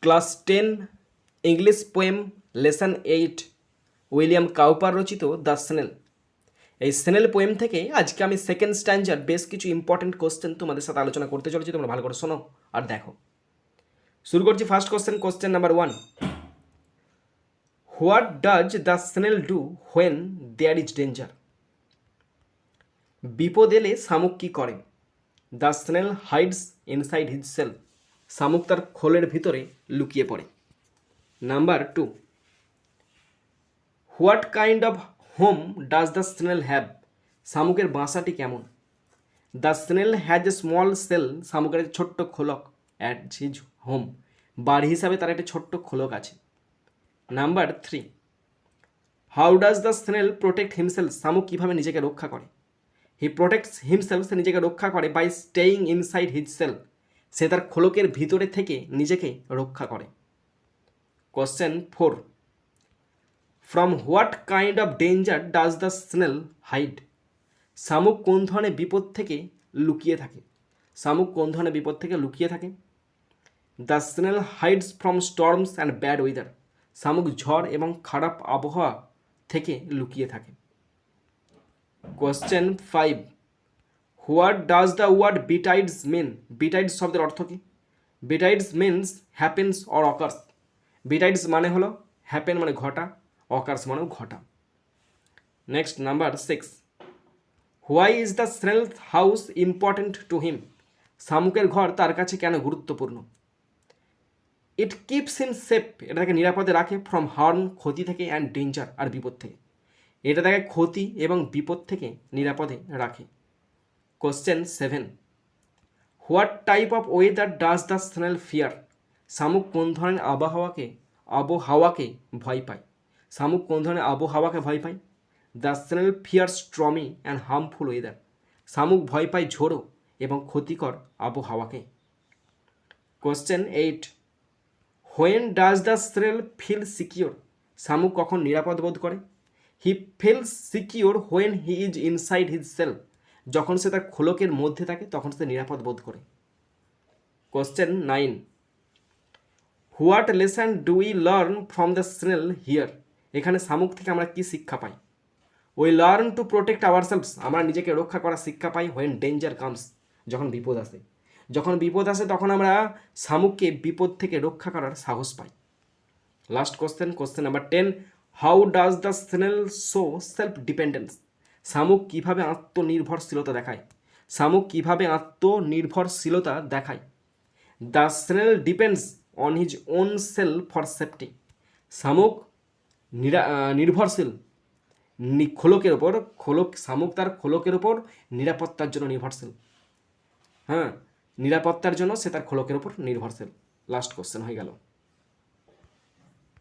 Class 10 English poem lesson 8 William Cowper রচিত the snail. এই snail poem থেকে আজকে আমি সেকেন্ড স্ট্যান্ডার বেশ কিছু ইম্পর্টেন্ট কোশ্চেন তোমাদের সাথে আলোচনা করতে চলেছি। তোমরা ভালো করে শোনো আর দেখো। শুরু করছি first question number 1। What does the snail do when there is danger? বিপদ এলে শামুক কী করে? The snail hides inside his shell. শামুক তার খোলের ভিতরে লুকিয়ে পড়ে। Number 2। What kind of home does the snail have? শামুকের বাসাটি কেমন? The snail has a small shell. শামুকের একটি ছোট্ট খোলক অ্যাট হিজ হোম। বাড়ি হিসাবে তার একটি ছোট্ট খোলক আছে। Number 3। How does the snail protect himself? শামুক কীভাবে নিজেকে রক্ষা করে? হি প্রোটেক্টস হিমসেলফ। সে নিজেকে রক্ষা করে by staying inside his shell. সে তার খোলকের ভিতরে থেকে নিজেকে রক্ষা করে। Question 4। From what kind of danger does the snail hide? শামুক কোন ধরনের বিপদ থেকে লুকিয়ে থাকে? শামুক কোন ধরনের বিপদ থেকে লুকিয়ে থাকে? The snail hides from storms and bad weather. শামুক ঝড় এবং খারাপ আবহাওয়া থেকে লুকিয়ে থাকে। Question 5। What does the word betides mean? Betides শব্দের অর্থ কী? Betides means happens or occurs. Betides মানে হলো হ্যাপেন মানে ঘটা, অকার্স মানেও ঘটা। Next number 6। Why is the snail house important to him? শামুকের ঘর তার কাছে কেন গুরুত্বপূর্ণ? It keeps him safe. এটা তাকে নিরাপদে রাখে ফ্রম হার্ম, ক্ষতি থেকে, অ্যান্ড ডেঞ্জার, আর বিপদ থেকে। এটা তাকে ক্ষতি এবং বিপদ থেকে নিরাপদে রাখে। Question 7। What type of weather does the snail fear? শামুক কোন ধরনের আবহাওয়াকে ভয় পায়? শামুক কোন ধরনের আবহাওয়াকে ভয় পায়? The snail fear stormy and harmful weather. শামুক ভয় পায় ঝোড়ো এবং ক্ষতিকর আবহাওয়াকে। Question 8। When does the snail feel secure? শামুক কখন নিরাপদ বোধ করে? He feels secure when he is inside his shell. যখন সে তার খোলকের মধ্যে থাকে তখন সে নিরাপদ বোধ করে। Question 9। What lesson do we learn from the snail here? এখানে শামুক থেকে আমরা কী শিক্ষা পাই? We learn to protect ourselves. আমরা নিজেকে রক্ষা করার শিক্ষা পাই হোয়েন ডেঞ্জার কামস। যখন বিপদ আসে। যখন বিপদ আসে তখন আমরা শামুককে বিপদ থেকে রক্ষা করার সাহস পাই। Last question number 10। How does the snail show self dependence? শামুক কীভাবে আত্মনির্ভরশীলতা দেখায়? শামুক কীভাবে আত্মনির্ভরশীলতা দেখায়? The snail depends on his own shell for safety. শামুক নির্ভরশীল খোলকের ওপর। শামুক তার খোলকের ওপর নিরাপত্তার জন্য নির্ভরশীল। নিরাপত্তার জন্য সে তার খোলকের ওপর নির্ভরশীল। লাস্ট কোশ্চেন হয়ে গেল।